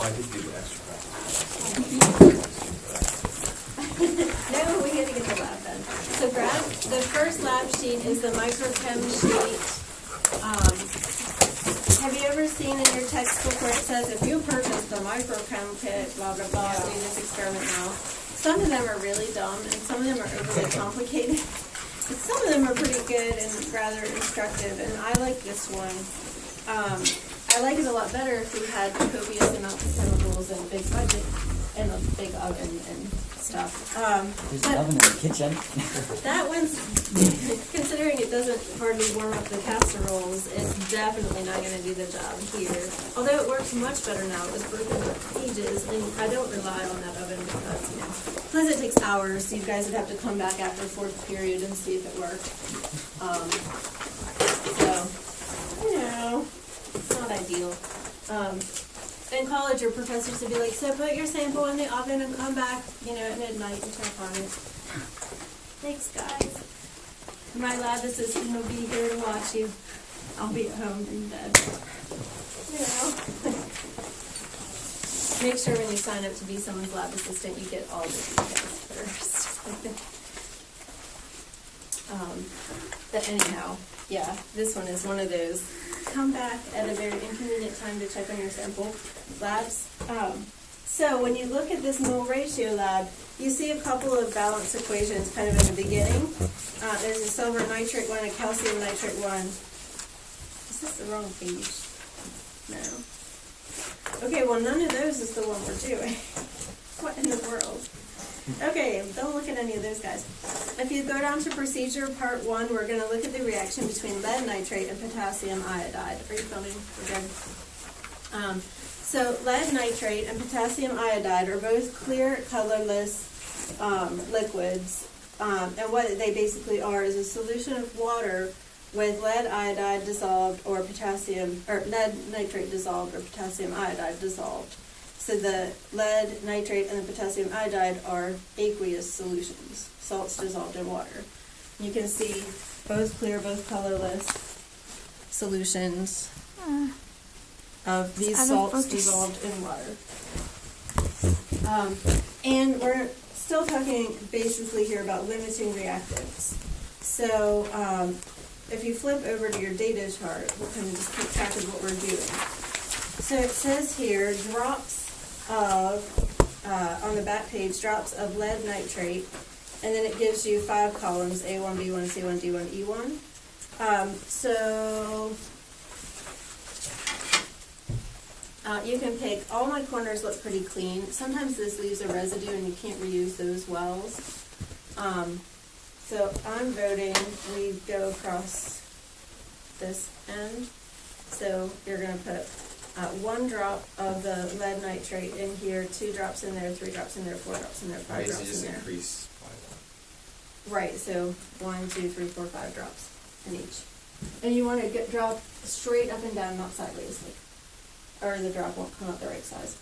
I did do the extra practice. No, we had to get the lab done. So grab, the first lab sheet is the microchem sheet. Have you ever seen in your textbook where it says, if you purchase the microchem kit, blah, blah, blah, do this experiment now? Some of them are really dumb, and some of them are overly complicated. But some of them are pretty good and rather instructive, and I like this one. I like it a lot better if we had copious amounts of chemicals and a big budget and a big oven and stuff. There's an oven in the kitchen. That one's, considering it doesn't hardly warm up the casseroles, it's definitely not going to do the job here. Although it works much better now. It was broken up pages, and I don't rely on that oven because, you know, plus it takes hours, so you guys would have to come back after fourth period and see if it worked. So, you know, it's not ideal. In college, your professors would be like, so put your sample in the oven and come back, you know, at midnight and check on it. Thanks, guys. My lab assistant will be here to watch you. I'll be at home in bed. You know. Make sure when you sign up to be someone's lab assistant, you get all the details first. But anyhow, yeah, this one is one of those. Come back at a very inconvenient time to check on your sample labs. So when you look at this mole ratio lab, you see a couple of balance equations kind of in the beginning. There's a silver nitrate one, a calcium nitrate one. Is this the wrong page? No. Okay, well none of those is the one we're doing. What in the world? Okay, don't look at any of those guys. If you go down to procedure part 1, we're going to look at the reaction between lead nitrate and potassium iodide. Are you filming? We're good. So lead nitrate and potassium iodide are both clear, colorless liquids. And what they basically are is a solution of water with lead iodide dissolved or lead nitrate dissolved or potassium iodide dissolved. So the lead nitrate and the potassium iodide are aqueous solutions, salts dissolved in water. You can see both clear, both colorless solutions of these salts dissolved in water. And we're still talking basically here about limiting reactants. So if you flip over to your data chart, we'll kind of just keep track of what we're doing. So it says here, drops of, on the back page, drops of lead nitrate, and then it gives you 5 columns, A1, B1, C1, D1, E1. You can pick, all my corners look pretty clean. Sometimes this leaves a residue and you can't reuse those wells. So I'm voting we go across this end. So you're going to put 1 drop of the lead nitrate in here, 2 drops in there, 3 drops in there, 4 drops in there, 5 Right, so drops just in there. increase by 1. Right, so 1, 2, 3, 4, 5 drops in each. And you want to drop straight up and down, not sideways, or the drop won't come out the right size.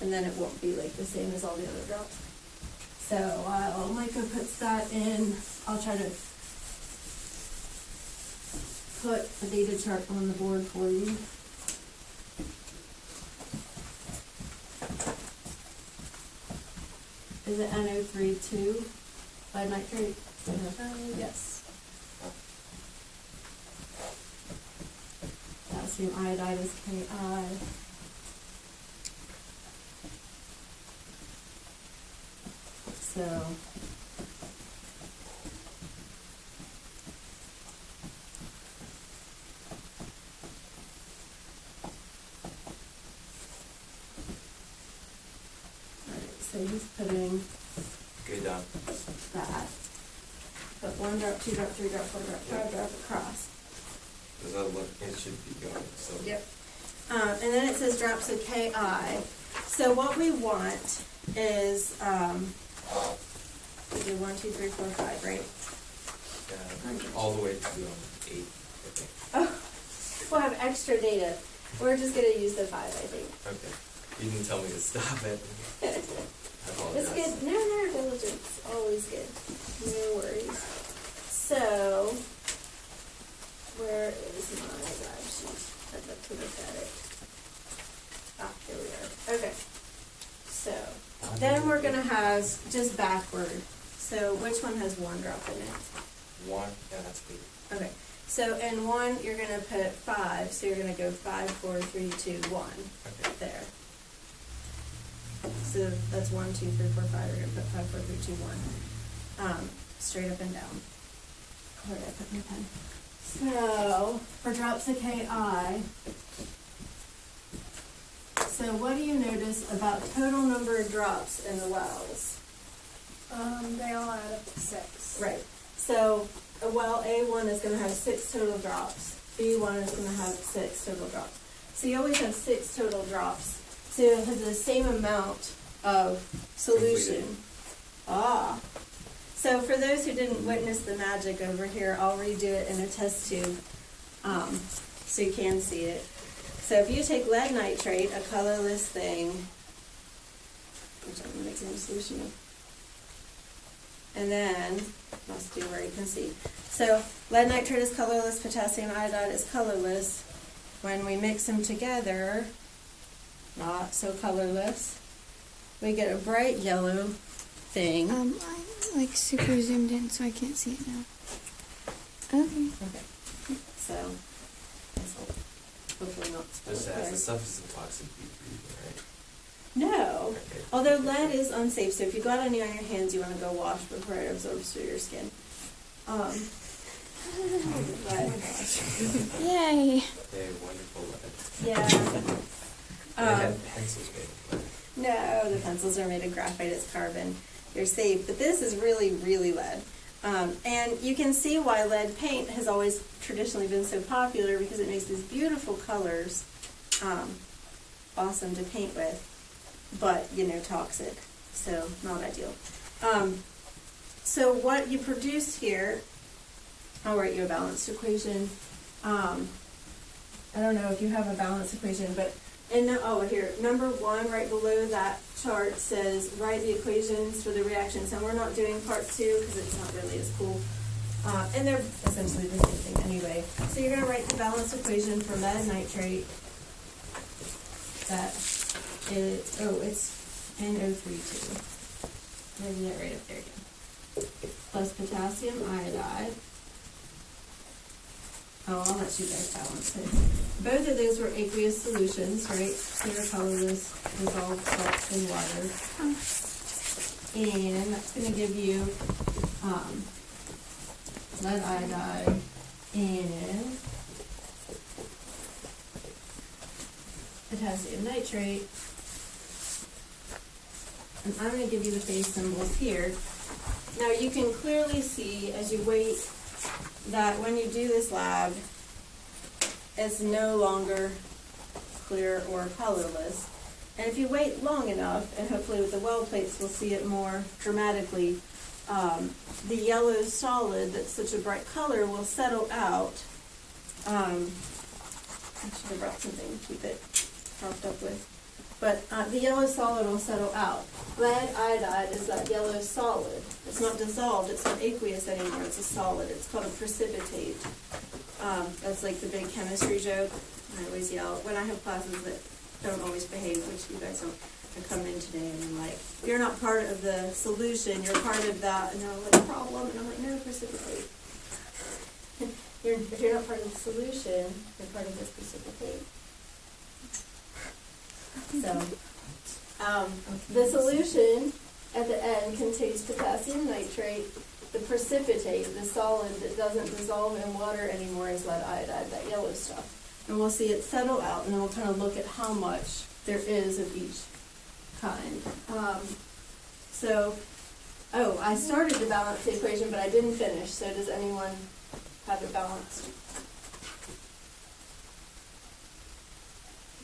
And then it won't be like the same as all the other drops. So while Micah puts that in, I'll try to put a data chart on the board for you. Is it NO3 lead nitrate? Yes. Calcium iodide is Ki. So so he's putting Good job. that. Put 1 drop, 2 drop, 3 drop, 4 drop, 5 drop across. Does that look, it should be going, so. Yep. And then it says drops of Ki. So what we want is, we do 1, 2, 3, 4, 5, right? All the way to 8, I think. Oh, we'll have extra data. We're just going to use the 5, I think. Okay. You didn't tell me to stop it. I apologize. It's good. No, diligence. Always good. No worries. So, where is my lab sheet? I'd like to look at it. Ah, here we are. Okay, so then we're gonna have just backward. So which one has 1 drop in it? 1, yeah, that's 8. Okay, so in 1, you're gonna put 5, so you're gonna go 5, 4, 3, 2, 1, Okay. there. So that's 1, 2, 3, 4, 5, you're gonna put 5, 4, 3, 2, 1. Straight up and down. Where did I put my pen? So, for drops of KI, so what do you notice about total number of drops in the wells? They all add up to 6. Right. So a well A1 is going to have 6 total drops. B1 is going to have 6 total drops. So you always have 6 total drops. So you have the same amount of solution. Completed. Ah. So for those who didn't witness the magic over here, I'll redo it in a test tube so you can see it. So if you take lead nitrate, a colorless thing, which I'm making a solution of, and then, let's do where you can see. So lead nitrate is colorless, potassium iodide is colorless. When we mix them together, not so colorless, we get a bright yellow thing. I'm like super zoomed in so I can't see it now. Okay. Okay, so this will hopefully not spoil Just it as there. the stuff isn't toxic to be breathing, right? No, Okay. although lead is unsafe, so if you got any on your hands, you want to go wash before it absorbs through your skin. But, Yay. Okay, wonderful lead. yeah. They had pencils made of lead. No, the pencils are made of graphite, it's carbon. You're safe, but this is really, really lead. And you can see why lead paint has always traditionally been so popular, because it makes these beautiful colors, awesome to paint with, but, toxic, so not ideal. So what you produce here, I'll write you a balanced equation. I don't know if you have a balanced equation, but here, number 1, right below that chart says, write the equations for the reactions, and we're not doing part 2 because it's not really as cool. And they're essentially the same thing anyway. So you're going to write the balanced equation for lead nitrate. That is, it's NO32. Maybe that right up there again. Plus potassium iodide. Oh, I'll let you guys balance it. Both of those were aqueous solutions, right? Clear, colorless, dissolved salts in water. And that's going to give you lead iodide and potassium nitrate. And I'm going to give you the phase symbols here. Now you can clearly see as you wait that when you do this lab, it's no longer clear or colorless. And if you wait long enough, and hopefully with the well plates we'll see it more dramatically, the yellow solid that's such a bright color will settle out. I should have brought something to keep it propped up with. But the yellow solid will settle out. Lead iodide is that yellow solid. It's not dissolved, it's not aqueous anymore, it's a solid. It's called a precipitate. That's like the big chemistry joke. I always yell when I have classes that don't always behave, which you guys don't. I come in today and I'm like, you're not part of the solution, you're part of that. And they're like, what's the problem? And I'm like, no, precipitate. If you're not part of the solution, you're part of this precipitate. So, the solution at the end contains potassium nitrate. The precipitate, the solid that doesn't dissolve in water anymore, is lead iodide, that yellow stuff. And we'll see it settle out, and then we'll kind of look at how much there is of each kind. I started to balance the equation, but I didn't finish. So does anyone have it balanced?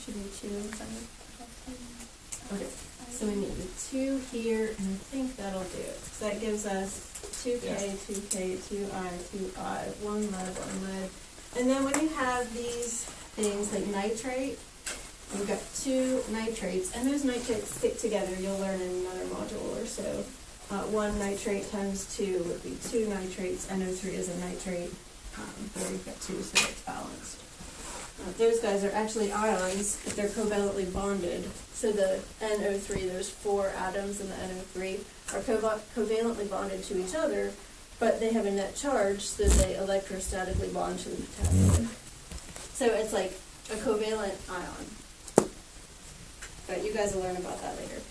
Should be 2. Okay, so we need the 2 here, and I think that'll do it. So that gives us 2K, Yeah. 2K, 2I, 2I, 1 lead, 1 lead. And then when you have these things like nitrate, you've got 2 nitrates, and those nitrates stick together. You'll learn in another module or so. 1 nitrate times 2 would be 2 nitrates. NO3 is a nitrate. Here you've got 2, so it's balanced. Those guys are actually ions, but they're covalently bonded. So the NO3, there's 4 atoms in the NO3, are covalently bonded to each other, but they have a net charge, so they electrostatically bond to the potassium. So it's like a covalent ion. But you guys will learn about that later.